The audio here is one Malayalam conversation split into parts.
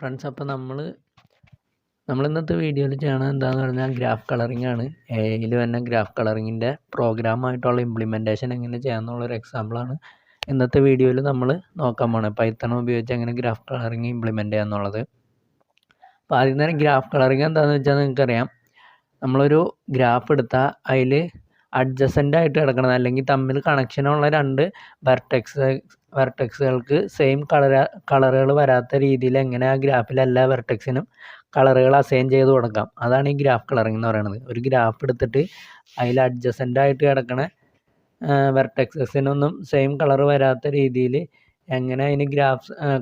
ഫ്രണ്ട്സ്, അപ്പോൾ നമ്മൾ ഇന്നത്തെ വീഡിയോയിൽ ചെയ്യണത് എന്താണെന്ന് പറഞ്ഞാൽ ഗ്രാഫ് കളറിംഗ് ആണ്. എയിൽ തന്നെ ഗ്രാഫ് കളറിങ്ങിൻ്റെ പ്രോഗ്രാമായിട്ടുള്ള ഇംപ്ലിമെൻറ്റേഷൻ എങ്ങനെ ചെയ്യാമെന്നുള്ളൊരു എക്സാമ്പിളാണ് ഇന്നത്തെ വീഡിയോയിൽ നമ്മൾ നോക്കാൻ പോകുന്നത്. പൈത്തൺ ഉപയോഗിച്ച് എങ്ങനെ ഗ്രാഫ് കളറിംഗ് ഇംപ്ലിമെൻറ്റ് ചെയ്യാമെന്നുള്ളത്. അപ്പോൾ ആദ്യം തന്നെ ഗ്രാഫ് കളറിംഗ് എന്താണെന്ന് വെച്ചാൽ നിങ്ങൾക്കറിയാം, നമ്മളൊരു ഗ്രാഫ് എടുത്താൽ അതിൽ അഡ്ജസൻ്റ് ആയിട്ട് കിടക്കുന്നത് അല്ലെങ്കിൽ തമ്മിൽ കണക്ഷനുള്ള രണ്ട് വെർട്ടെക്സുകൾക്ക് സെയിം കളറുകൾ വരാത്ത രീതിയിൽ എങ്ങനെ ആ ഗ്രാഫിലെ എല്ലാ വെർട്ടെക്സിനും കളറുകൾ അസൈൻ ചെയ്ത് കൊടുക്കാം. അതാണ് ഈ ഗ്രാഫ് കളറിംഗ് എന്ന് പറയുന്നത്. ഒരു ഗ്രാഫ് എടുത്തിട്ട് അതിൽ അഡ്ജസൻ്റ് ആയിട്ട് കിടക്കണ വെർട്ടെക്സിനൊന്നും സെയിം കളർ വരാത്ത രീതിയിൽ എങ്ങനെ അതിന്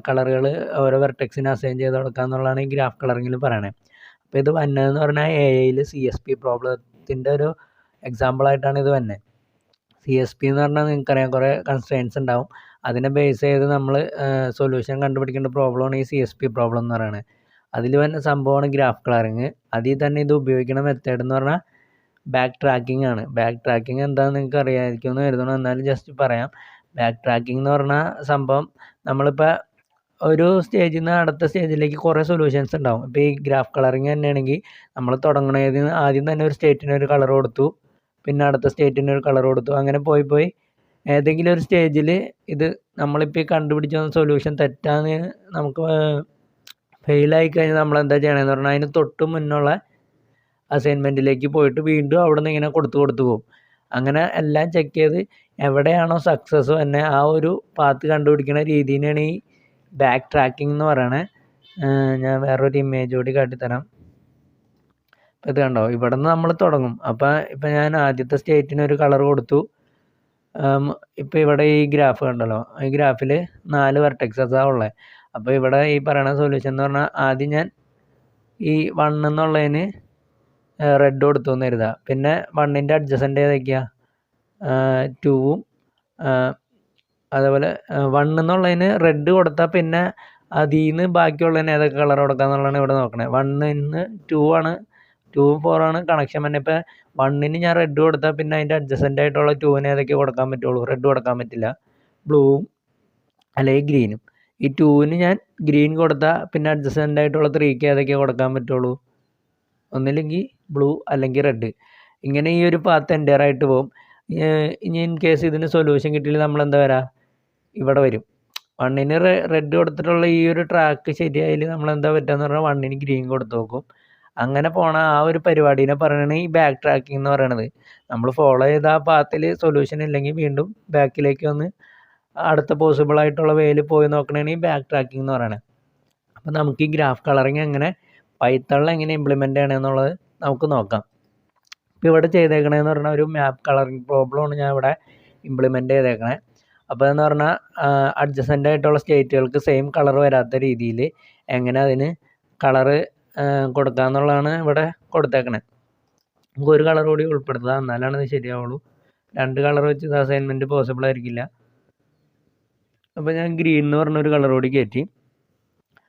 കളറുകൾ ഓരോ വെർട്ടെക്സിന് അസൈൻ ചെയ്ത് കൊടുക്കുക എന്നുള്ളതാണ് ഈ ഗ്രാഫ് കളറിങ്ങിൽ പറയണത്. അപ്പോൾ ഇത് വന്നതെന്ന് പറഞ്ഞാൽ എയിൽ CSP പ്രോബ്ലത്തിൻ്റെ ഒരു എക്സാമ്പിളായിട്ടാണ് ഇത് വന്നത്. CSP എന്ന് പറഞ്ഞാൽ നിങ്ങൾക്കറിയാം, കുറേ കൺസ്ട്രെയിൻസ് ഉണ്ടാവും. അതിനെ ബേസ് ചെയ്ത് നമ്മൾ സൊല്യൂഷൻ കണ്ടുപിടിക്കേണ്ട പ്രോബ്ലമാണ് ഈ CSP പ്രോബ്ലം എന്ന് പറയുന്നത്. അതിൽ വന്ന സംഭവമാണ് ഗ്രാഫ് കളറിങ്. അതിൽ തന്നെ ഇത് ഉപയോഗിക്കുന്ന മെത്തേഡ് എന്ന് പറഞ്ഞാൽ ബാക്ക് ട്രാക്കിംഗ് ആണ്. ബാക്ക് ട്രാക്കിംഗ് എന്താണെന്ന് നിങ്ങൾക്ക് അറിയാമായിരിക്കും എന്ന് കരുതണം, എന്നാലും ജസ്റ്റ് പറയാം. ബാക്ക് ട്രാക്കിംഗ് എന്ന് പറഞ്ഞാൽ സംഭവം, നമ്മളിപ്പോൾ ഒരു സ്റ്റേജിൽ നിന്ന് അടുത്ത സ്റ്റേജിലേക്ക് കുറേ സൊല്യൂഷൻസ് ഉണ്ടാവും. ഇപ്പോൾ ഈ ഗ്രാഫ് കളറിങ് തന്നെയാണെങ്കിൽ നമ്മൾ തുടങ്ങണതിന് ആദ്യം തന്നെ ഒരു സ്റ്റേറ്റിന് ഒരു കളർ കൊടുത്തു, പിന്നെ അടുത്ത സ്റ്റേറ്റിന് ഒരു കളർ കൊടുത്തു, അങ്ങനെ പോയി ഏതെങ്കിലും ഒരു സ്റ്റേജിൽ ഇത് നമ്മളിപ്പോൾ ഈ കണ്ടുപിടിച്ച സൊല്യൂഷൻ തെറ്റാന്ന് നമുക്ക് ഫെയിലായി കഴിഞ്ഞാൽ നമ്മൾ എന്താ ചെയ്യണമെന്ന് പറഞ്ഞാൽ അതിന് തൊട്ട് മുന്നുള്ള അസൈൻമെൻറ്റിലേക്ക് പോയിട്ട് വീണ്ടും അവിടെ നിന്ന് ഇങ്ങനെ കൊടുത്തു പോകും. അങ്ങനെ എല്ലാം ചെക്ക് ചെയ്ത് എവിടെയാണോ സക്സസ് തന്നെ ആ ഒരു പാത്ത് കണ്ടുപിടിക്കുന്ന രീതിയാണ് ഈ ബാക്ക് ട്രാക്കിംഗ് എന്ന് പറയണേ. ഞാൻ വേറൊരു ഇമേജ് കൂടി കാട്ടിത്തരാം. അപ്പോൾ ഇത് കണ്ടോ, ഇവിടെ നിന്ന് നമ്മൾ തുടങ്ങും. ഇപ്പം ഞാൻ ആദ്യത്തെ സ്റ്റേറ്റിന് ഒരു കളർ കൊടുത്തു. ഇപ്പോൾ ഇവിടെ ഈ ഗ്രാഫ് കണ്ടല്ലോ, ഈ ഗ്രാഫിൽ 4 വെർട്ടെക്സസാണ് ഉള്ളത്. അപ്പോൾ ഇവിടെ ഈ പറയുന്ന സൊല്യൂഷൻ എന്ന് പറഞ്ഞാൽ ആദ്യം ഞാൻ ഈ 1 എന്നുള്ളതിന് റെഡ് കൊടുത്തു എന്ന് കരുതുക. പിന്നെ 1ൻ്റെ അഡ്ജസൻ്റ് ഏതൊക്കെയാണ്, 2ഉം അതേപോലെ 1 എന്നുള്ളതിന് റെഡ് കൊടുത്താൽ പിന്നെ അതിൽ നിന്ന് ബാക്കിയുള്ളതിന് ഏതൊക്കെ കളർ കൊടുക്കുക എന്നുള്ളതാണ് ഇവിടെ നോക്കണേ. 1ന് 2 ആണ്, 2ഉം 4 ആണ് കണക്ഷൻ തന്നെ. ഇപ്പോൾ 1ന് ഞാൻ റെഡ് കൊടുത്താൽ പിന്നെ അതിൻ്റെ അഡ്ജസൻ്റ് ആയിട്ടുള്ള 2ന് ഏതൊക്കെ കൊടുക്കാൻ പറ്റുള്ളൂ, റെഡ് കൊടുക്കാൻ പറ്റില്ല, ബ്ലൂവും അല്ലെങ്കിൽ ഗ്രീനും. ഈ 2ന് ഞാൻ ഗ്രീൻ കൊടുത്താൽ പിന്നെ അഡ്ജസൻ്റ് ആയിട്ടുള്ള 3ക്ക് ഏതൊക്കെ കൊടുക്കാൻ പറ്റുള്ളൂ, ഒന്നില്ലെങ്കിൽ ബ്ലൂ അല്ലെങ്കിൽ റെഡ്. ഇങ്ങനെ ഈ ഒരു പാത്ത് എൻ്റെയർ ആയിട്ട് പോകും. ഇനി ഇൻ കേസ് ഇതിന് സൊല്യൂഷൻ കിട്ടിയില്ല നമ്മൾ എന്താ വരാം, ഇവിടെ വരും. 1ന് റെഡ് കൊടുത്തിട്ടുള്ള ഈ ഒരു ട്രാക്ക് ശരിയായാൽ നമ്മൾ എന്താ പറ്റുകയെന്ന് പറഞ്ഞാൽ 1ന് ഗ്രീൻ കൊടുത്ത് നോക്കും. അങ്ങനെ പോണ ആ ഒരു പരിപാടീനെ പറയണത് ഈ ബാക്ക് ട്രാക്കിംഗ് എന്ന് പറയണത്. നമ്മൾ ഫോളോ ചെയ്ത ആ പാത്തിൽ സൊല്യൂഷൻ ഇല്ലെങ്കിൽ വീണ്ടും ബാക്കിലേക്ക് വന്ന് അടുത്ത പോസിബിൾ ആയിട്ടുള്ള വേയിൽ പോയി നോക്കണതാണ് ഈ ബാക്ക് ട്രാക്കിംഗ് എന്ന് പറയുന്നത്. അപ്പോൾ നമുക്ക് ഈ ഗ്രാഫ് കളറിങ് എങ്ങനെ പൈത്തണിൽ എങ്ങനെ ഇംപ്ലിമെൻ്റ് ചെയ്യണമെന്നുള്ളത് നമുക്ക് നോക്കാം. ഇപ്പോൾ ഇവിടെ ചെയ്തേക്കണതെന്ന് പറഞ്ഞാൽ ഒരു മാപ്പ് കളറിങ് പ്രോബ്ലമാണ് ഞാൻ ഇവിടെ ഇംപ്ലിമെൻ്റ് ചെയ്തേക്കണേ. അപ്പോൾ എന്ന് പറഞ്ഞാൽ അഡ്ജസൻ്റ് ആയിട്ടുള്ള സ്റ്റേറ്റുകൾക്ക് സെയിം കളർ വരാത്ത രീതിയിൽ എങ്ങനെ അതിന് കളറ് കൊടുക്കുക എന്നുള്ളതാണ് ഇവിടെ കൊടുത്തേക്കണേ. നമുക്ക് ഒരു കളർ കൂടി ഉൾപ്പെടുത്തുക, എന്നാലാണ് ഇത് ശരിയാവുള്ളൂ. 2 കളർ വെച്ച് ഇത് അസൈൻമെൻറ്റ് പോസിബിൾ ആയിരിക്കില്ല. അപ്പോൾ ഞാൻ ഗ്രീൻ എന്ന് പറഞ്ഞൊരു കളർ കൂടി കയറ്റി.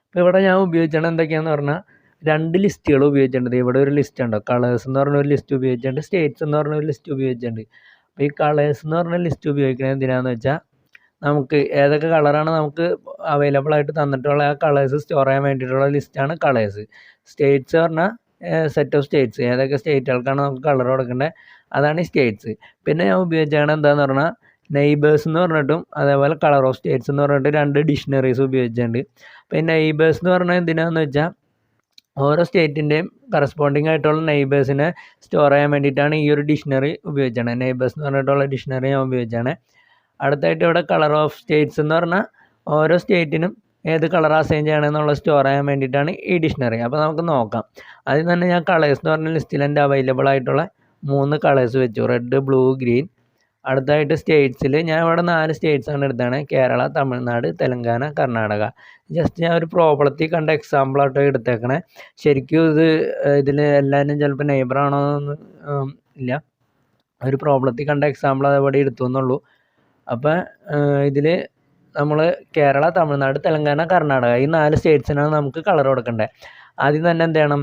അപ്പോൾ ഇവിടെ ഞാൻ ഉപയോഗിച്ചത് എന്തൊക്കെയാണെന്ന് പറഞ്ഞാൽ 2 ലിസ്റ്റുകൾ ഉപയോഗിച്ചിട്ടുണ്ട്. ഇവിടെ ഒരു ലിസ്റ്റ് ഉണ്ടോ, കളേഴ്സ് എന്ന് പറഞ്ഞ ഒരു ലിസ്റ്റ് ഉപയോഗിച്ചിട്ടുണ്ട്, സ്റ്റേറ്റ്സ് എന്ന് പറഞ്ഞ ഒരു ലിസ്റ്റ് ഉപയോഗിച്ചിട്ടുണ്ട്. അപ്പോൾ ഈ കളേഴ്സ് എന്ന് പറഞ്ഞ ലിസ്റ്റ് ഉപയോഗിക്കുന്നത് എന്തിനാണെന്ന് വെച്ചാൽ നമുക്ക് ഏതൊക്കെ കളറാണ് നമുക്ക് അവൈലബിൾ ആയിട്ട് തന്നിട്ടുള്ള ആ കളേഴ്സ് സ്റ്റോർ ചെയ്യാൻ വേണ്ടിയിട്ടുള്ള ലിസ്റ്റാണ് കളേഴ്സ്. സ്റ്റേറ്റ്സ് പറഞ്ഞാൽ സെറ്റ് ഓഫ് സ്റ്റേറ്റ്സ്, ഏതൊക്കെ സ്റ്റേറ്റുകൾക്കാണ് നമുക്ക് കളർ കൊടുക്കേണ്ടത്, അതാണ് ഈ സ്റ്റേറ്റ്സ്. പിന്നെ ഞാൻ ഉപയോഗിച്ചാണ് എന്താണെന്ന് പറഞ്ഞാൽ നെയ്ബേഴ്സ് എന്ന് പറഞ്ഞിട്ടും അതേപോലെ കളർ ഓഫ് സ്റ്റേറ്റ്സ് എന്ന് പറഞ്ഞിട്ട് 2 ഡിക്ഷണറീസ് ഉപയോഗിച്ചിട്ടുണ്ട്. അപ്പോൾ ഈ നെയ്ബേഴ്സ് എന്ന് പറഞ്ഞാൽ എന്തിനാണെന്ന് വെച്ചാൽ ഓരോ സ്റ്റേറ്റിൻ്റെയും കറസ്പോണ്ടിങ് ആയിട്ടുള്ള നെയ്ബേഴ്സിനെ സ്റ്റോർ ചെയ്യാൻ വേണ്ടിയിട്ടാണ് ഈ ഒരു ഡിക്ഷണറി ഉപയോഗിച്ചത്. നെയ്ബേഴ്സ് എന്ന് പറഞ്ഞിട്ടുള്ള ഡിക്ഷണറി ഞാൻ ഉപയോഗിച്ചാണ്. അടുത്തായിട്ട് ഇവിടെ കളർ ഓഫ് സ്റ്റേറ്റ്സ് എന്ന് പറഞ്ഞാൽ ഓരോ സ്റ്റേറ്റിനും ഏത് കളർ അസൈൻ ചെയ്യണമെന്നുള്ള സ്റ്റോർ ചെയ്യാൻ വേണ്ടിയിട്ടാണ് ഈ ഡിക്ഷണറി. അപ്പോൾ നമുക്ക് നോക്കാം. അതിൽ തന്നെ ഞാൻ കളേഴ്സ് എന്ന് പറഞ്ഞ ലിസ്റ്റിൽ എൻ്റെ അവൈലബിൾ ആയിട്ടുള്ള 3 കളേഴ്സ് വെച്ചു, റെഡ്, ബ്ലൂ, ഗ്രീൻ. അടുത്തായിട്ട് സ്റ്റേറ്റ്സിൽ ഞാൻ ഇവിടെ 4 സ്റ്റേറ്റ്സാണ് എടുത്താണ്, കേരള, തമിഴ്നാട്, തെലങ്കാന, കർണാടക. ജസ്റ്റ് ഞാൻ ഒരു പ്രോബ്ലത്തിൽ കണ്ട എക്സാമ്പിളായിട്ടോ എടുത്തേക്കണേ. ശരിക്കും ഇതിൽ എല്ലാവരും ചിലപ്പോൾ നെയ്ബറാണോ എന്ന് ഇല്ല, ഒരു പ്രോബ്ലത്തിൽ കണ്ട എക്സാമ്പിൾ അതേപോലെ എടുത്തു എന്നുള്ളൂ. അപ്പോൾ ഇതിൽ നമ്മൾ കേരള, തമിഴ്നാട്, തെലങ്കാന, കർണാടക ഈ 4 സ്റ്റേറ്റ്സിനാണ് നമുക്ക് കളർ കൊടുക്കേണ്ടത്. ആദ്യം തന്നെ എന്ത് ചെയ്യണം,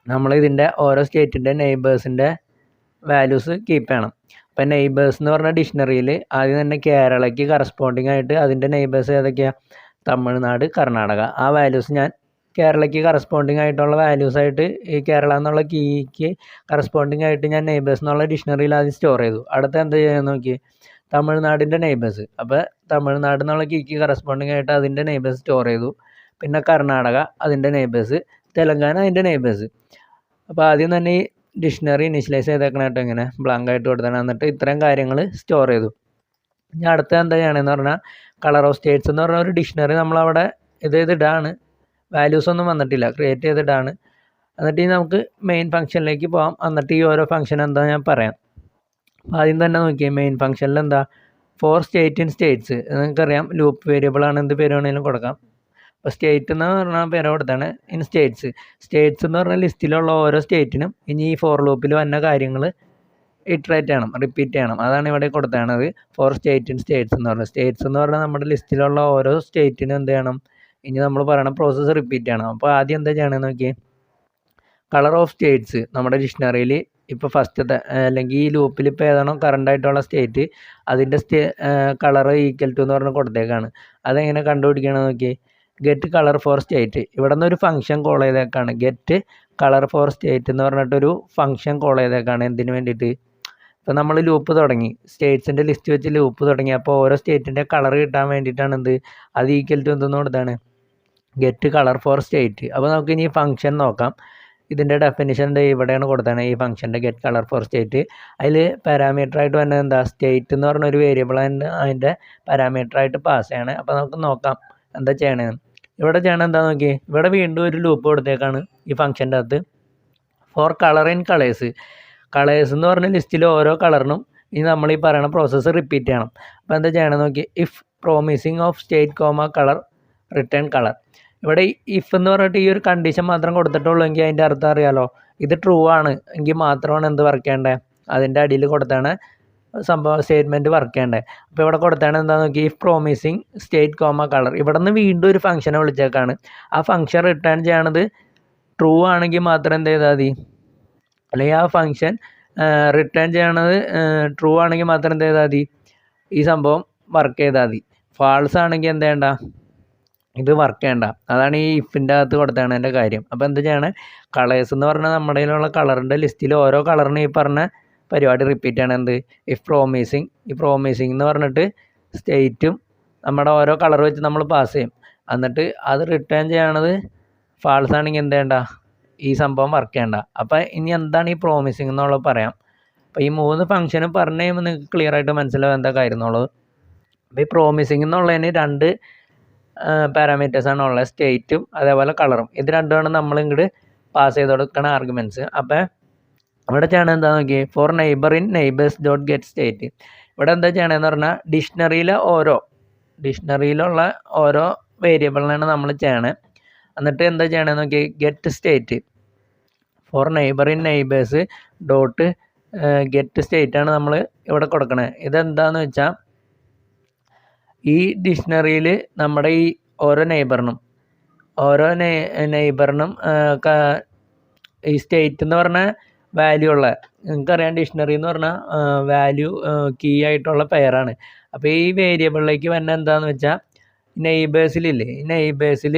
നമ്മൾ ഇതിൻ്റെ ഓരോ സ്റ്റേറ്റിൻ്റെ നെയ്ബേഴ്സിൻ്റെ വാല്യൂസ് കീപ്പ് ചെയ്യണം. അപ്പോൾ നെയ്ബേഴ്സ് എന്ന് പറഞ്ഞ ഡിക്ഷണറിയിൽ ആദ്യം തന്നെ കേരളയ്ക്ക് കറസ്പോണ്ടിങ് ആയിട്ട് അതിൻ്റെ നെയ്ബേഴ്സ് ഏതൊക്കെയാണ്, തമിഴ്നാട്, കർണാടക, ആ വാല്യൂസ് ഞാൻ കേരളയ്ക്ക് കറസ്പോണ്ടിങ് ആയിട്ടുള്ള വാല്യൂസ് ആയിട്ട് ഈ കേരള എന്നുള്ള കീക്ക് കറസ്പോണ്ടിങ് ആയിട്ട് ഞാൻ നെയ്ബേഴ്സ് എന്നുള്ള ഡിക്ഷണറിയിൽ ആദ്യം സ്റ്റോർ ചെയ്തു. അടുത്ത എന്താ ചെയ്യാൻ നോക്കി, തമിഴ്നാടിൻ്റെ നെയ്ബേഴ്സ്. അപ്പോൾ തമിഴ്നാട് എന്നുള്ള കീക്ക് കറസ്പോണ്ടിങ് ആയിട്ട് അതിൻ്റെ നെയ്ബേഴ്സ് സ്റ്റോർ ചെയ്തു. പിന്നെ കർണാടക അതിൻ്റെ നെയ്ബേഴ്സ്, തെലങ്കാന അതിൻ്റെ നെയ്ബേഴ്സ്. അപ്പോൾ ആദ്യം തന്നെ ഈ ഡിക്ഷണറി ഇനിഷ്യലൈസ് ചെയ്തേക്കണായിട്ട് ഇങ്ങനെ ബ്ലാങ്ക് ആയിട്ട് കൊടുത്താണ്. എന്നിട്ട് ഇത്രയും കാര്യങ്ങൾ സ്റ്റോർ ചെയ്തു. ഇനി അടുത്ത എന്താ ചെയ്യണമെന്ന് പറഞ്ഞാൽ കളർ ഓഫ് സ്റ്റേറ്റ്സ് എന്ന് പറഞ്ഞ ഒരു ഡിക്ഷണറി നമ്മളവിടെ ഇതാണ്, വാല്യൂസ് ഒന്നും വന്നിട്ടില്ല, ക്രിയേറ്റ് ചെയ്തിട്ടാണ്. എന്നിട്ട് ഈ നമുക്ക് മെയിൻ ഫംഗ്ഷനിലേക്ക് പോകാം. എന്നിട്ട് ഈ ഓരോ ഫംഗ്ഷൻ എന്താ ഞാൻ പറയാം. അപ്പോൾ ആദ്യം തന്നെ നോക്കിയേ, മെയിൻ ഫംഗ്ഷനിൽ എന്താ ഫോർ സ്റ്റേറ്റ് ഇൻ സ്റ്റേറ്റ്സ്. നിങ്ങൾക്കറിയാം ലൂപ്പ് വേരിയബിൾ ആണ്, എന്ത് പേര് വേണമെങ്കിലും കൊടുക്കാം. അപ്പോൾ സ്റ്റേറ്റ് എന്ന് പറഞ്ഞാൽ പേര് കൊടുത്താണ് ഇൻ സ്റ്റേറ്റ്സ്. സ്റ്റേറ്റ്സ് എന്ന് പറഞ്ഞാൽ ലിസ്റ്റിലുള്ള ഓരോ സ്റ്റേറ്റിനും ഇനി ഈ ഫോർ ലൂപ്പിൽ വന്ന കാര്യങ്ങൾ ഇറ്ററേറ്റ് ചെയ്യണം, റിപ്പീറ്റ് ചെയ്യണം. അതാണ് ഇവിടെ കൊടുത്താണത് ഫോർ സ്റ്റേറ്റ് ഇൻ സ്റ്റേറ്റ്സ് എന്ന് പറഞ്ഞാൽ. സ്റ്റേറ്റ്സ് എന്ന് പറഞ്ഞാൽ നമ്മുടെ ലിസ്റ്റിലുള്ള ഓരോ സ്റ്റേറ്റിനും എന്ത് ചെയ്യണം, ഇനി നമ്മൾ പറയണ പ്രോസസ്സ് റിപ്പീറ്റ് ചെയ്യണം. അപ്പോൾ ആദ്യം എന്താ ചെയ്യണമെന്ന് നോക്കി, കളർ ഓഫ് സ്റ്റേറ്റ്സ് നമ്മുടെ ഡിക്ഷണറിയിൽ ഇപ്പോൾ ഫസ്റ്റത്തെ അല്ലെങ്കിൽ ഈ ലൂപ്പിൽ ഇപ്പോൾ ഏതാണോ കറണ്ട് ആയിട്ടുള്ള സ്റ്റേറ്റ് അതിൻ്റെ കളർ ഈക്വൽ ടു എന്ന് പറഞ്ഞ് കൊടുത്തേക്കാണ്. അതെങ്ങനെ കണ്ടുപിടിക്കണമെന്ന് നോക്കി, ഗെറ്റ് കളർ ഫോർ സ്റ്റേറ്റ്. ഇവിടെ നിന്ന് ഒരു ഫംഗ്ഷൻ കോൾ ചെയ്തേക്കാണ്, ഗെറ്റ് കളർ ഫോർ സ്റ്റേറ്റ് എന്ന് പറഞ്ഞിട്ടൊരു ഫംഗ്ഷൻ കോൾ ചെയ്തേക്കാണ്. എന്തിനു വേണ്ടിയിട്ട്, ഇപ്പോൾ നമ്മൾ ലൂപ്പ് തുടങ്ങി, സ്റ്റേറ്റ്സിൻ്റെ ലിസ്റ്റ് വെച്ച് ലൂപ്പ് തുടങ്ങി. അപ്പോൾ ഓരോ സ്റ്റേറ്റിൻ്റെ കളർ കിട്ടാൻ വേണ്ടിയിട്ടാണ് എന്ത്, അത് ഈക്വൽ ടു എന്തെന്ന് കൊടുത്താണ്, ഗെറ്റ് കളർ ഫോർ സ്റ്റേറ്റ്. അപ്പോൾ നമുക്ക് ഇനി ഫംഗ്ഷൻ നോക്കാം. ഇതിൻ്റെ ഡെഫിനിഷൻ ഇവിടെയാണ് കൊടുത്താണ്, ഈ ഫംഗ്ഷൻ്റെ ഗെറ്റ് കളർ ഫോർ സ്റ്റേറ്റ്. അതിൽ പാരാമീറ്ററായിട്ട് വന്നത് എന്താ, സ്റ്റേറ്റ് എന്ന് പറഞ്ഞ ഒരു വേരിയബിൾ അതിൻ്റെ പാരാമീറ്ററായിട്ട് പാസ് ചെയ്യണം. അപ്പോൾ നമുക്ക് നോക്കാം എന്താ ചെയ്യണേന്ന്. ഇവിടെ ചെയ്യണം എന്താ നോക്കി, ഇവിടെ വീണ്ടും ഒരു ലൂപ്പ് കൊടുത്തേക്കാണ് ഈ ഫംഗ്ഷൻ്റെ അകത്ത്, for colour in colours. Colours എന്ന് പറഞ്ഞ ലിസ്റ്റിൽ ഓരോ കളറിനും ഇനി നമ്മൾ ഈ പറയുന്ന പ്രോസസ്സ് റിപ്പീറ്റ് ചെയ്യണം. അപ്പോൾ എന്താ ചെയ്യണം നോക്കി, if promising of state comma colour return colour. ഇവിടെ ഇഫ് എന്ന് പറഞ്ഞിട്ട് ഈ ഒരു കണ്ടീഷൻ മാത്രം കൊടുത്തിട്ടുള്ളൂ എങ്കിൽ അതിൻ്റെ അർത്ഥം അറിയാലോ, ഇത് ട്രൂ ആണ് എങ്കിൽ മാത്രമാണ് എന്ത് വർക്ക് ചെയ്യേണ്ടത്, അതിൻ്റെ അടിയിൽ കൊടുത്താണ് സംഭവം സ്റ്റേറ്റ്മെൻറ്റ് വർക്ക് ചെയ്യേണ്ടത്. അപ്പോൾ ഇവിടെ കൊടുത്താണ് എന്താ നോക്കി, if promising state comma colour. ഇവിടെ നിന്ന് വീണ്ടും ഒരു ഫംഗ്ഷനെ വിളിച്ചേക്കാണ്. ആ ഫംഗ്ഷൻ റിട്ടേൺ ചെയ്യണത് ട്രൂ ആണെങ്കിൽ മാത്രം എന്ത് ചെയ്താൽ മതി, അല്ലെങ്കിൽ ആ ഫംഗ്ഷൻ റിട്ടേൺ ചെയ്യണത് ട്രൂ ആണെങ്കിൽ മാത്രം എന്ത് ചെയ്താൽ മതി, ഈ സംഭവം വർക്ക് ചെയ്താൽ മതി. ഫാൾസ് ആണെങ്കിൽ എന്ത് ചെയ്യണ്ട, ഇത് വർക്ക് ചെയ്യണ്ട. അതാണ് ഈ ഇഫിൻ്റെ അകത്ത് കൊടുത്താണ് എൻ്റെ കാര്യം. അപ്പോൾ എന്താ ചെയ്യണേ, കളേഴ്സ് എന്ന് പറഞ്ഞാൽ നമ്മുടെ കയ്യിലുള്ള കളറിൻ്റെ ലിസ്റ്റിൽ ഓരോ കളറിനും ഈ പറഞ്ഞ പരിപാടി റിപ്പീറ്റ് ചെയ്യണം. എന്ത്, ഇഫ് പ്രോമിസിങ്, ഈ പ്രോമിസിങ് എന്ന് പറഞ്ഞിട്ട് സ്റ്റേറ്റും നമ്മുടെ ഓരോ കളർ വെച്ച് നമ്മൾ പാസ് ചെയ്യും. എന്നിട്ട് അത് റിട്ടേൺ ചെയ്യണത് ഫാൾസ് ആണെങ്കിൽ എന്ത് ചെയ്യണ്ട, ഈ സംഭവം വർക്ക് ചെയ്യണ്ട. അപ്പോൾ ഇനി എന്താണ് ഈ പ്രോമിസിങ് എന്നുള്ളത് പറയാം. അപ്പോൾ ഈ 3 ഫംഗ്ഷനും പറഞ്ഞു കഴിയുമ്പോൾ നിങ്ങൾക്ക് ക്ലിയർ ആയിട്ട് മനസ്സിലാവും എന്താ കാര്യം എന്നുള്ളത്. അപ്പോൾ ഈ പ്രോമിസിങ് എന്നുള്ളതിന് 2 പാരാമീറ്റേഴ്സാണ് ഉള്ളത്, സ്റ്റേറ്റും അതേപോലെ കളറും. ഇത് രണ്ടുമാണ് നമ്മൾ ഇങ്ങോട്ട് പാസ് ചെയ്ത് കൊടുക്കുന്ന ആർഗ്യുമെൻറ്റ്സ്. അപ്പോൾ ഇവിടെ ചെയ്യണം എന്താ നോക്കി, for neighbour in neighbours dot get state. ഇവിടെ എന്താ ചെയ്യണമെന്ന് പറഞ്ഞാൽ ഡിക്ഷണറിയിലുള്ള ഓരോ വേരിയബിളിനാണ് നമ്മൾ ചെയ്യണേ. എന്നിട്ട് എന്താ ചെയ്യണമെന്ന് നോക്കി, get state for neighbour in neighbours dot get state ആണ് നമ്മൾ ഇവിടെ കൊടുക്കണേ. ഇതെന്താണെന്ന് വെച്ചാൽ ഈ ഡിക്ഷണറിയിൽ നമ്മുടെ ഈ ഓരോ നെയ്ബറിനും ഈ സ്റ്റേറ്റ് എന്ന് പറഞ്ഞ വാല്യൂ ഉള്ള, നിങ്ങൾക്കറിയാം ഡിക്ഷണറി എന്ന് പറഞ്ഞാൽ വാല്യൂ കീ ആയിട്ടുള്ള പെയറാണ്. അപ്പോൾ ഈ വേരിയബിളിലേക്ക് വന്ന എന്താണെന്ന് വെച്ചാൽ നെയ്ബേഴ്സിലില്ലേ, ഈ നെയ്ബേഴ്സിൽ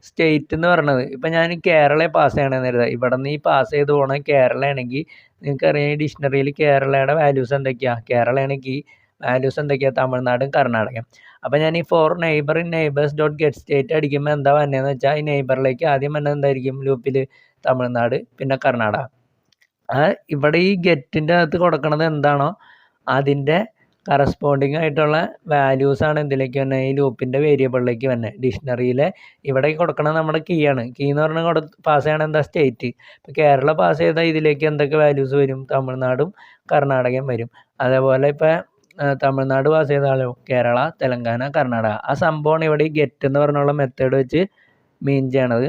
സ്റ്റേറ്റ് എന്ന് പറഞ്ഞത്, ഇപ്പം ഞാൻ കേരള പാസ് ചെയ്യണമെന്ന് കരുതാം. ഇവിടെ നിന്ന് ഈ പാസ് ചെയ്ത് പോകണത് കേരള ആണെങ്കിൽ നിങ്ങൾക്കറിയാം ഈ ഡിക്ഷണറിയിൽ കേരളയുടെ വാല്യൂസ് എന്തൊക്കെയാണ്, കേരളയാണെങ്കിൽ വാല്യൂസ് എന്തൊക്കെയാണ്, തമിഴ്നാടും കർണാടകയും. അപ്പോൾ ഞാൻ ഈ for neighbour in neighbours dot get state അടിക്കുമ്പോൾ എന്താ വന്നതെന്ന് വെച്ചാൽ ഈ നെയ്ബറിലേക്ക് ആദ്യം വന്നത് എന്തായിരിക്കും ലൂപ്പിൽ, തമിഴ്നാട് പിന്നെ കർണാടക. ഇവിടെ ഈ ഗെറ്റിൻ്റെ അകത്ത് കൊടുക്കണത് എന്താണോ അതിൻ്റെ കറസ്പോണ്ടിങ് ആയിട്ടുള്ള വാല്യൂസാണ് എന്തിലേക്ക് വന്നത്, ഈ ലൂപ്പിൻ്റെ വേരിയബിളിലേക്ക് വന്നത്. ഡിക്ഷണറിയിലെ ഇവിടെ കൊടുക്കണത് നമ്മുടെ കീ ആണ്. കീ എന്ന് പറഞ്ഞാൽ പാസ് ചെയ്യണം എന്താ, സ്റ്റേറ്റ്. ഇപ്പോൾ കേരള പാസ് ചെയ്താൽ ഇതിലേക്ക് എന്തൊക്കെ വാല്യൂസ് വരും, തമിഴ്നാടും കർണാടകയും വരും. അതേപോലെ ഇപ്പോൾ തമിഴ്നാട് പാസ് ചെയ്താലോ കേരള, തെലങ്കാന, കർണാടക. ആ സംഭവമാണ് ഇവിടെ ഈ ഗെറ്റ് എന്ന് പറഞ്ഞുള്ള മെത്തേഡ് വെച്ച് മീൻ ചെയ്യണത്.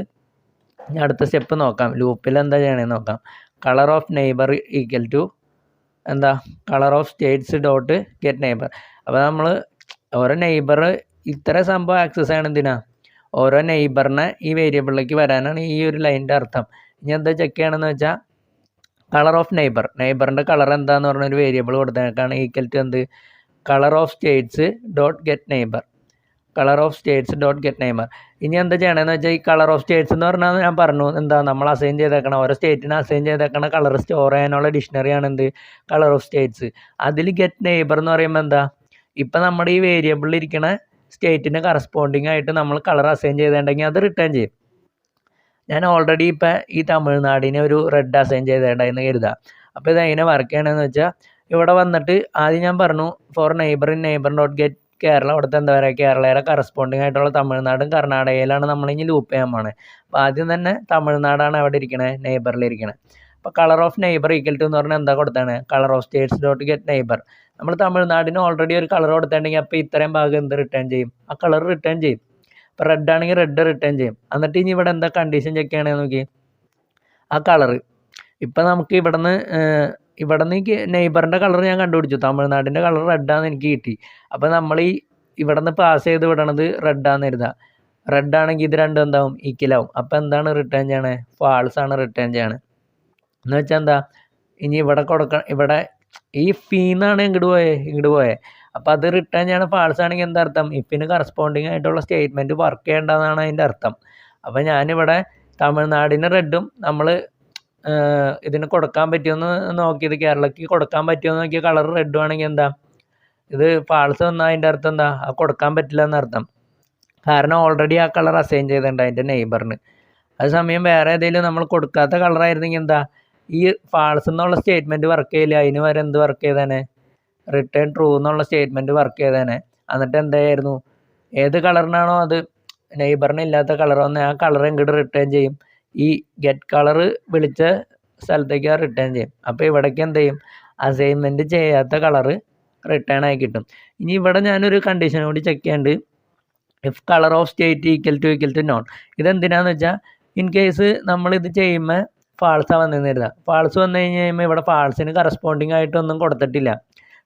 ഇനി അടുത്ത സ്റ്റെപ്പ് നോക്കാം, ലൂപ്പിൽ എന്താ ചെയ്യണമെന്ന് നോക്കാം. Colour of neighbour equal to എന്താ, colour of states dot get neighbour. അപ്പോൾ നമ്മൾ ഓരോ നെയ്ബർ ഇത്ര സംഭവം ആക്സസ് ചെയ്യണം എന്തിനാ, ഓരോ നെയ്ബറിനെ ഈ വേരിയബിളിലേക്ക് വരാനാണ് ഈ ഒരു ലൈനിൻ്റെ അർത്ഥം. ഇനി എന്താ ചെക്ക് ചെയ്യണമെന്ന് വെച്ചാൽ കളർ ഓഫ് നെയ്ബറിൻ്റെ കളർ എന്താന്ന് പറഞ്ഞൊരു വേരിയബിൾ കൊടുത്തേക്കാണ് ഈക്വൽ ടു എന്ത്, colour of states dot get neighbour. Colour of states dot get Neymar. ഇനി എന്താ ചെയ്യണമെന്ന് വെച്ചാൽ ഈ കളർ ഓഫ് സ്റ്റേറ്റ്സ് എന്ന് പറഞ്ഞാൽ ഞാൻ പറഞ്ഞു എന്താ നമ്മൾ അസൈൻ ചെയ്തേക്കണം ഓരോ സ്റ്റേറ്റിന് അസൈൻ ചെയ്തേക്കണ കളർ സ്റ്റോർ ചെയ്യാനുള്ള ഡിക്ഷണറിയാണ് എന്ത് കളർ ഓഫ് സ്റ്റേറ്റ്സ്. അതിൽ ഗെറ്റ് നെയ്ബർ എന്ന് പറയുമ്പോൾ എന്താ ഇപ്പം നമ്മുടെ ഈ വേരിയബിളിൽ ഇരിക്കണ സ്റ്റേറ്റിന് കറസ്പോണ്ടിങ് ആയിട്ട് നമ്മൾ കളർ അസൈൻ ചെയ്തിട്ടുണ്ടെങ്കിൽ അത് റിട്ടേൺ ചെയ്യും. ഞാൻ ഓൾറെഡി ഇപ്പം ഈ തമിഴ്നാടിനെ ഒരു റെഡ് അസൈൻ ചെയ്തിട്ടുണ്ടായിരുന്നു കരുതാം. അപ്പോൾ ഇത് എങ്ങനെ വർക്ക് ചെയ്യണമെന്ന് വെച്ചാൽ ഇവിടെ വന്നിട്ട് ആദ്യം ഞാൻ പറഞ്ഞു for neighbour in neighbour dot get Kerala. അവിടുത്തെ എന്താ പറയുക കേരളയുടെ കറസ്പോണ്ടിങ് ആയിട്ടുള്ള തമിഴ്നാടും കർണാടകയിലാണ് നമ്മളിനി ലൂപ്പ് ചെയ്യാൻ പോണത്. അപ്പോൾ ആദ്യം തന്നെ തമിഴ്നാടാണ് അവിടെ ഇരിക്കണത് നെയ്ബറിലിരിക്കണത്. അപ്പോൾ colour of neighbour equal to എന്ന് പറഞ്ഞാൽ എന്താ കൊടുത്താണ് colour of states dot get neighbour. നമ്മൾ തമിഴ്നാടിന് ഓൾറെഡി ഒരു കളർ കൊടുത്തിട്ടുണ്ടെങ്കിൽ അപ്പോൾ ഇത്രയും ഭാഗം എന്ത് റിട്ടേൺ ചെയ്യും ആ കളർ റിട്ടേൺ ചെയ്യും. ഇപ്പോൾ റെഡ് ആണെങ്കിൽ റെഡ് റിട്ടേൺ ചെയ്യും. എന്നിട്ട് ഇനി ഇവിടെ എന്താ കണ്ടീഷൻ ചെക്ക് ചെയ്യണമെന്ന് നോക്കി ആ കളറ് ഇപ്പം നമുക്ക് ഇവിടുന്ന് ഈ നെയ്ബറിൻ്റെ കളർ ഞാൻ കണ്ടുപിടിച്ചു. തമിഴ്നാടിൻ്റെ കളർ റെഡാന്ന് എനിക്ക് കിട്ടി. അപ്പോൾ നമ്മൾ ഈ ഇവിടുന്ന് പാസ് ചെയ്ത് വിടണത് റെഡാന്ന് കരുതാം. റെഡ് ആണെങ്കിൽ ഇത് രണ്ടും എന്താവും ഈക്വലാവും. അപ്പോൾ എന്താണ് റിട്ടേൺ ചെയ്യണേ ഫാൾസ് ആണ് റിട്ടേൺ ചെയ്യണേ. എന്ന് വെച്ചാൽ എന്താ ഇനി ഇവിടെ ഈ ഫീന്നാണ് ഇങ്ങോട്ട് പോയേ അപ്പോൾ അത് റിട്ടേൺ ചെയ്യണ ഫാൾസ് ആണെങ്കിൽ എന്താ അർത്ഥം ഇപ്പിന് കറസ്പോണ്ടിങ് ആയിട്ടുള്ള സ്റ്റേറ്റ്മെൻറ്റ് വർക്ക് ചെയ്യേണ്ടതെന്നാണ് അതിൻ്റെ അർത്ഥം. അപ്പോൾ ഞാനിവിടെ തമിഴ്നാടിന് റെഡും നമ്മൾ ഇതിന് കൊടുക്കാൻ പറ്റുമെന്ന് നോക്കിയത് കേരളയ്ക്ക് കൊടുക്കാൻ പറ്റുമെന്ന് നോക്കിയ കളർ റെഡും ആണെങ്കിൽ എന്താ ഇത് ഫാൾസ് വന്നാൽ അതിൻ്റെ അർത്ഥം എന്താ അത് കൊടുക്കാൻ പറ്റില്ല എന്നർത്ഥം. കാരണം ഓൾറെഡി ആ കളർ അസൈൻ ചെയ്തിട്ടുണ്ട് അതിൻ്റെ നെയ്ബറിന്. അതേസമയം വേറെ ഏതെങ്കിലും നമ്മൾ കൊടുക്കാത്ത കളറായിരുന്നെങ്കിൽ എന്താ ഈ ഫാൾസ് എന്നുള്ള സ്റ്റേറ്റ്മെൻറ്റ് വർക്ക് ചെയ്യില്ല. അതിന് വരെ എന്ത് വർക്ക് ചെയ്തേനെ റിട്ടേൺ ട്രൂ എന്നുള്ള സ്റ്റേറ്റ്മെൻറ്റ് വർക്ക് ചെയ്തേനെ. എന്നിട്ട് എന്തായിരുന്നു ഏത് കളറിനാണോ അത് നെയ്ബറിന് ഇല്ലാത്ത കളർ വന്നാൽ ആ കളർ ഇങ്ങോട്ട് റിട്ടേൺ ചെയ്യും. ഈ ഗെറ്റ് കളർ വിളിച്ച സ്ഥലത്തേക്ക് റിട്ടേൺ ചെയ്യും. അപ്പോൾ ഇവിടേക്ക് എന്ത് ചെയ്യും അസൈൻമെൻറ്റ് ചെയ്യാത്ത കളറ് റിട്ടേൺ ആയി കിട്ടും. ഇനി ഇവിടെ ഞാനൊരു കണ്ടീഷൻ കൂടി ചെക്ക് ചെയ്യാണ്ട് if colour of state equal to none. ഇതെന്തിനാന്ന് വെച്ചാൽ ഇൻ കേസ് നമ്മളിത് ചെയ്യുമ്പോൾ ഫാൾസാണ് വന്നതെന്ന് കരുതാം. ഫാൾസ് വന്നു കഴിഞ്ഞ് കഴിയുമ്പോൾ ഇവിടെ ഫാൾസിന് കറസ്പോണ്ടിങ് ആയിട്ടൊന്നും കൊടുത്തിട്ടില്ല.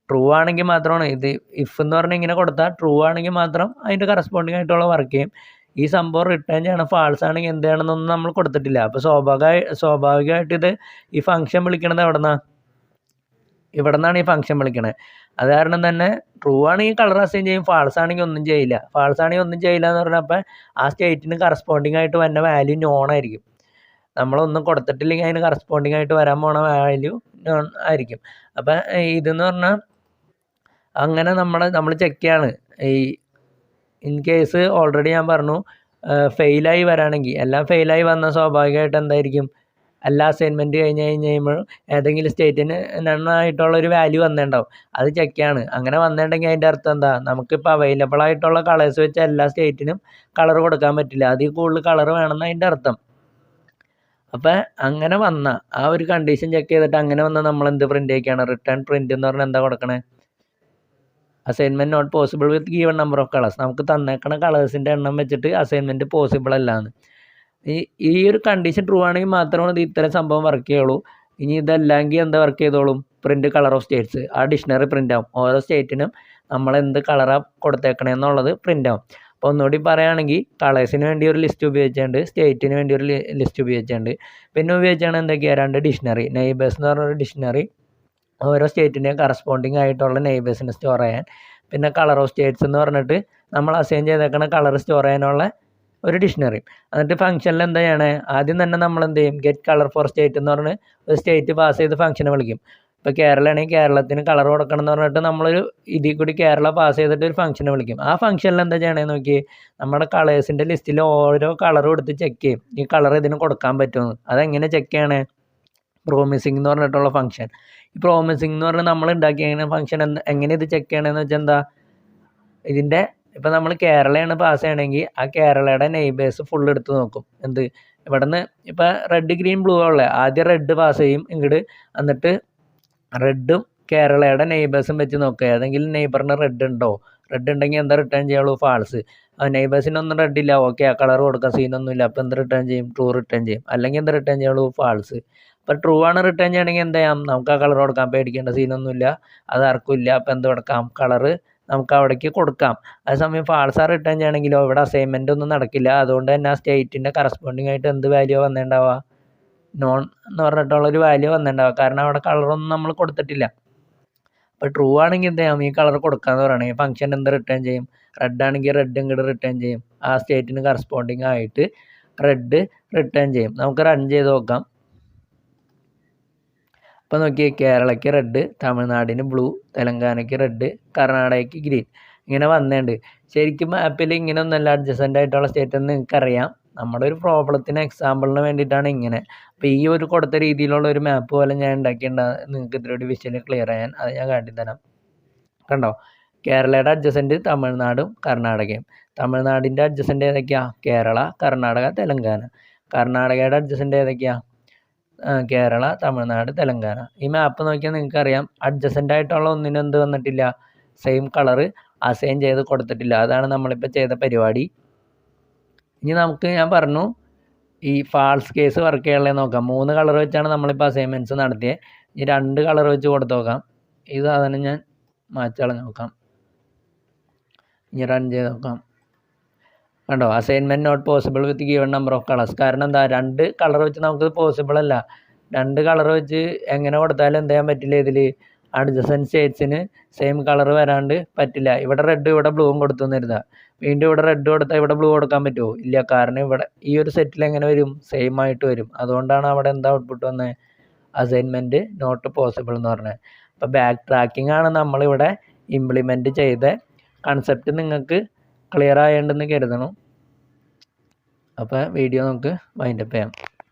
ട്രൂ ആണെങ്കിൽ മാത്രമാണ് ഇത് ഇഫ് എന്ന് പറഞ്ഞാൽ ഇങ്ങനെ കൊടുത്താൽ ട്രൂ ആണെങ്കിൽ മാത്രം അതിൻ്റെ കറസ്പോണ്ടിങ് ആയിട്ടുള്ള വർക്ക് ചെയ്യും. ഈ സംഭവം റിട്ടേൺ ചെയ്യണം ഫാൾസ് ആണെങ്കിൽ എന്താണെന്നൊന്നും നമ്മൾ കൊടുത്തിട്ടില്ല. അപ്പോൾ സ്വാഭാവികമായിട്ട് ഇത് ഈ ഫംഗ്ഷൻ വിളിക്കണത് ഇവിടെ നിന്നാണ് ഈ ഫംഗ്ഷൻ വിളിക്കണത്. അത് കാരണം തന്നെ ട്രൂ ആണെങ്കിൽ കളർ അസൈൻ ചെയ്യും ഫാൾസ് ആണെങ്കിൽ ഒന്നും ചെയ്യില്ല. ഫാൾസ് ആണെങ്കിൽ ഒന്നും ചെയ്യില്ല എന്ന് പറഞ്ഞപ്പോൾ ആ സ്റ്റേറ്റിന് കറസ്പോണ്ടിങ് ആയിട്ട് വന്ന വാല്യൂ നോൺ ആയിരിക്കും. നമ്മളൊന്നും കൊടുത്തിട്ടില്ലെങ്കിൽ അതിന് കറസ്പോണ്ടിങ് ആയിട്ട് വരാൻ പോണ വാല്യൂ നോൺ ആയിരിക്കും. അപ്പം ഇതെന്ന് പറഞ്ഞാൽ അങ്ങനെ നമ്മൾ ചെക്ക് ചെയ്യാണ്. ഈ ഇൻ കേസ് ഓൾറെഡി ഞാൻ പറഞ്ഞു ഫെയിലായി വരാണെങ്കിൽ എല്ലാം ഫെയിലായി വന്നാൽ സ്വാഭാവികമായിട്ട് എന്തായിരിക്കും എല്ലാ അസൈൻമെൻറ്റ് കഴിഞ്ഞ് കഴിയുമ്പോൾ ഏതെങ്കിലും സ്റ്റേറ്റിന് നന്നായിട്ടുള്ള ഒരു വാല്യൂ വന്നിട്ടുണ്ടാവും. അത് ചെക്കാണ്. അങ്ങനെ വന്നിട്ടുണ്ടെങ്കിൽ അതിൻ്റെ അർത്ഥം എന്താ നമുക്കിപ്പോൾ അവൈലബിൾ ആയിട്ടുള്ള കളേഴ്സ് വെച്ച് എല്ലാ സ്റ്റേറ്റിനും കളർ കൊടുക്കാൻ പറ്റില്ല. അതിൽ കൂടുതൽ കളർ വേണമെന്ന് അതിൻ്റെ അർത്ഥം. അപ്പം അങ്ങനെ വന്ന ആ ഒരു കണ്ടീഷൻ ചെക്ക് ചെയ്തിട്ട് അങ്ങനെ വന്നാൽ നമ്മൾ എന്ത് പ്രിൻ്റ് ചെയ്യിക്കുകയാണ് റിട്ടേൺ പ്രിൻ്റ് എന്ന് പറഞ്ഞാൽ എന്താ കൊടുക്കണേ assignment not possible with given number of colours. നമുക്ക് തന്നേക്കണ കളേഴ്സിൻ്റെ എണ്ണം വെച്ചിട്ട് അസൈൻമെൻറ്റ് പോസിബിൾ അല്ലാന്ന്. ഈ ഒരു കണ്ടീഷൻ ട്രൂ ആണെങ്കിൽ മാത്രമാണ് ഇത് ഇത്തരം സംഭവം വർക്ക് ചെയ്യുള്ളൂ. ഇനി ഇതല്ലെങ്കിൽ എന്താ വർക്ക് ചെയ്തോളും പ്രിൻറ്റ് കളർ ഓഫ് സ്റ്റേറ്റ്സ് ആ ഡിക്ഷണറി പ്രിൻ്റ് ആവും. ഓരോ സ്റ്റേറ്റിനും നമ്മൾ എന്ത് കളറാണ് കൊടുത്തേക്കണേന്നുള്ളത് പ്രിൻ്റ് ആവും. അപ്പോൾ ഒന്നുകൂടി പറയുകയാണെങ്കിൽ കളേഴ്സിന് വേണ്ടി ഒരു ലിസ്റ്റ് ഉപയോഗിച്ചുണ്ട്, സ്റ്റേറ്റിന് വേണ്ടി ഒരു ലിസ്റ്റ് ഉപയോഗിച്ചുണ്ട്. പിന്നെ ഉപയോഗിച്ചാണ് എന്തൊക്കെയാണ് 2 ഡിക്ഷണറി നെയ്ബേഴ്സ് എന്ന് പറഞ്ഞൊരു ഡിക്ഷണറി ഓരോ സ്റ്റേറ്റിൻ്റെയും കറസ്പോണ്ടിങ് ആയിട്ടുള്ള നെയ്ബേഴ്സിനെ സ്റ്റോർ ചെയ്യാൻ. പിന്നെ കളർ ഓഫ് സ്റ്റേറ്റ്സ് എന്ന് പറഞ്ഞിട്ട് നമ്മൾ അസൈൻ ചെയ്തേക്കണ കളർ സ്റ്റോർ ചെയ്യാനുള്ള ഒരു ഡിക്ഷണറി. എന്നിട്ട് ഫംഗ്ഷനിൽ എന്താ ചെയ്യണേ ആദ്യം തന്നെ നമ്മൾ എന്ത് ചെയ്യും ഗെറ്റ് കളർ ഫോർ സ്റ്റേറ്റ് എന്ന് പറഞ്ഞ് ഒരു സ്റ്റേറ്റ് പാസ് ചെയ്ത് ഫംഗ്ഷനെ വിളിക്കും. ഇപ്പോൾ കേരള ആണെങ്കിൽ കേരളത്തിന് കളർ കൊടുക്കണം എന്ന് പറഞ്ഞിട്ട് നമ്മളൊരു ഇതിൽ കൂടി കേരള പാസ് ചെയ്തിട്ട് ഒരു ഫംഗ്ഷനെ വിളിക്കും. ആ ഫംഗ്ഷനിൽ എന്താ ചെയ്യണേന്ന് നോക്കി നമ്മുടെ കളേഴ്സിൻ്റെ ലിസ്റ്റിൽ ഓരോ കളറും എടുത്ത് ചെക്ക് ചെയ്യും ഈ കളർ ഇതിന് കൊടുക്കാൻ പറ്റുമെന്ന്. അതെങ്ങനെ ചെക്ക് ചെയ്യണേ പ്രോമിസിങ് എന്ന് പറഞ്ഞിട്ടുള്ള ഫംഗ്ഷൻ. ഈ പ്രോമിസിങ് എന്ന് പറഞ്ഞാൽ നമ്മൾ ഉണ്ടാക്കിയ ഫംഗ്ഷൻ എങ്ങനെ ഇത് ചെക്ക് ചെയ്യണമെന്ന് വെച്ചാൽ എന്താ ഇതിൻ്റെ ഇപ്പം നമ്മൾ കേരളയാണ് പാസ് ചെയ്യണമെങ്കിൽ ആ കേരളയുടെ നെയ്ബേഴ്സ് ഫുൾ എടുത്ത് നോക്കും. എന്ത് ഇവിടെ നിന്ന് ഇപ്പം റെഡ് ഗ്രീൻ ബ്ലൂ ഉള്ളത് ആദ്യം റെഡ് പാസ് ചെയ്യും ഇങ്ങോട്ട്. എന്നിട്ട് റെഡും കേരളയുടെ നെയ്ബേഴ്സും വെച്ച് നോക്കുക ഏതെങ്കിലും നെയ്ബറിന് റെഡ് ഉണ്ടോ. റെഡ് ഉണ്ടെങ്കിൽ എന്താ റിട്ടേൺ ചെയ്യുള്ളൂ ഫാൾസ്. നെയ്ബേഴ്സിനൊന്നും റെഡ് ഇല്ല ഓക്കെ ആ കളർ കൊടുക്കാൻ സീനൊന്നുമില്ല. അപ്പോൾ എന്ത് റിട്ടേൺ ചെയ്യും ട്രൂ റിട്ടേൺ ചെയ്യും. അല്ലെങ്കിൽ എന്ത് റിട്ടേൺ ചെയ്യുള്ളൂ ഫാൾസ്. അപ്പോൾ ട്രൂ ആണ് റിട്ടേൺ ചെയ്യണമെങ്കിൽ എന്താ ചെയ്യാം നമുക്ക് ആ കളർ കൊടുക്കാം പേടിക്കേണ്ട സീനൊന്നുമില്ല അത് ആർക്കും ഇല്ല. അപ്പോൾ എന്ത് കൊടുക്കാം കളറ് നമുക്ക് അവിടേക്ക് കൊടുക്കാം. അതേസമയം ഫാൾസാ റിട്ടേൺ ചെയ്യണമെങ്കിലോ ഇവിടെ അസൈൻമെൻ്റ് ഒന്നും നടക്കില്ല. അതുകൊണ്ട് തന്നെ ആ സ്റ്റേറ്റിൻ്റെ കറസ്പോണ്ടിങ് ആയിട്ട് എന്ത് വാല്യൂ വന്നിട്ടുണ്ടാവുക നോൺ എന്ന് പറഞ്ഞിട്ടുള്ളൊരു വാല്യൂ വന്നിട്ടുണ്ടാവുക. കാരണം അവിടെ കളറൊന്നും നമ്മൾ കൊടുത്തിട്ടില്ല. അപ്പോൾ ട്രൂ ആണെങ്കിൽ എന്ത് ചെയ്യാം, ഈ കളർ കൊടുക്കാന്ന് പറയണം. ഈ ഫംഗ്ഷൻ എന്ത് റിട്ടേൺ ചെയ്യും, റെഡ് ആണെങ്കിൽ റെഡ് ഇങ്ങോട്ട് റിട്ടേൺ ചെയ്യും. ആ സ്റ്റേറ്റിന് കറസ്പോണ്ടിങ് ആയിട്ട് റെഡ് റിട്ടേൺ ചെയ്യും. നമുക്ക് റൺ ചെയ്ത് നോക്കാം. അപ്പോൾ നോക്കിയേ, കേരളയ്ക്ക് റെഡ്, തമിഴ്നാടിന് ബ്ലൂ, തെലങ്കാനയ്ക്ക് റെഡ്, കർണാടകയ്ക്ക് ഗ്രീൻ ഇങ്ങനെ വന്നിട്ടുണ്ട്. ശരിക്കും മാപ്പിൽ ഇങ്ങനെ ഒന്നല്ല അഡ്ജസൻ്റ് ആയിട്ടുള്ള സ്റ്റേറ്റ് എന്ന് നിങ്ങൾക്കറിയാം. നമ്മുടെ ഒരു പ്രോബ്ലത്തിന് എക്സാമ്പിളിന് വേണ്ടിയിട്ടാണ് ഇങ്ങനെ. അപ്പോൾ ഈ ഒരു കൊടുത്ത രീതിയിലുള്ള ഒരു മാപ്പ് പോലെ ഞാൻ ഉണ്ടാക്കിയിട്ടുണ്ടാകും. നിങ്ങൾക്ക് ഇതിലൂടെ വിഷ്വലി ക്ലിയർ ചെയ്യാൻ അത് ഞാൻ കാട്ടിത്തരാം. കണ്ടോ, കേരളയുടെ അഡ്ജസൻറ്റ് തമിഴ്നാടും കർണാടകയും. തമിഴ്നാടിൻ്റെ അഡ്ജസൻറ്റ് ഏതൊക്കെയാണ്? കേരള, കർണാടക, തെലങ്കാന. കർണാടകയുടെ അഡ്ജസൻറ്റ് ഏതൊക്കെയാണ്? കേരള, തമിഴ്നാട്, തെലങ്കാന. ഈ മാപ്പ് നോക്കിയാൽ നിങ്ങൾക്കറിയാം അഡ്ജസൻ്റ് ആയിട്ടുള്ള ഒന്നിനും എന്ത് വന്നിട്ടില്ല, സെയിം കളറ് അസൈൻ ചെയ്ത് കൊടുത്തിട്ടില്ല. അതാണ് നമ്മളിപ്പോൾ ചെയ്ത പരിപാടി. ഇനി നമുക്ക് ഞാൻ പറഞ്ഞു ഈ ഫാൾസ് കേസ് വർക്ക് ചെയ്യാനുള്ളത് നോക്കാം. 3 കളർ വെച്ചാണ് നമ്മളിപ്പോൾ അസൈൻമെൻറ്റ്സ് നടത്തിയത്. ഇനി 2 കളർ വെച്ച് കൊടുത്ത് നോക്കാം. ഈ സാധനം ഞാൻ മാറ്റി കളഞ്ഞ് നോക്കാം. ഇനി റൺ ചെയ്ത് നോക്കാം. കണ്ടോ, assignment not possible with given number of colours. കാരണം എന്താ, 2 കളർ വെച്ച് നമുക്ക് പോസിബിൾ അല്ല. 2 കളർ വെച്ച് എങ്ങനെ കൊടുത്താലും എന്ത് ചെയ്യാൻ പറ്റില്ല, ഇതിൽ അഡ്ജസൻറ്റ് സ്റ്റേറ്റ്സിന് സെയിം കളർ വരാണ്ട് പറ്റില്ല. ഇവിടെ റെഡ് ഇവിടെ ബ്ലൂവും കൊടുത്തു എന്നിരുതാ, വീണ്ടും ഇവിടെ റെഡ് കൊടുത്താൽ ഇവിടെ ബ്ലൂ കൊടുക്കാൻ പറ്റുമോ? ഇല്ല. കാരണം ഇവിടെ ഈ ഒരു സെറ്റിൽ എങ്ങനെ വരും, സെയിം ആയിട്ട് വരും. അതുകൊണ്ടാണ് അവിടെ എന്താ ഔട്ട്പുട്ട് വന്നത്, അസൈൻമെൻറ്റ് നോട്ട് പോസിബിൾ എന്ന് പറഞ്ഞത്. അപ്പോൾ ബാക്ക് ട്രാക്കിംഗ് ആണ് നമ്മളിവിടെ ഇംപ്ലിമെൻറ്റ് ചെയ്ത കൺസെപ്റ്റ്. നിങ്ങൾക്ക് ക്ലിയർ ആയിട്ടുണ്ടെന്ന് കരുതണം. അപ്പോൾ വീഡിയോ നമുക്ക് വൈൻഡപ്പ് ചെയ്യാം.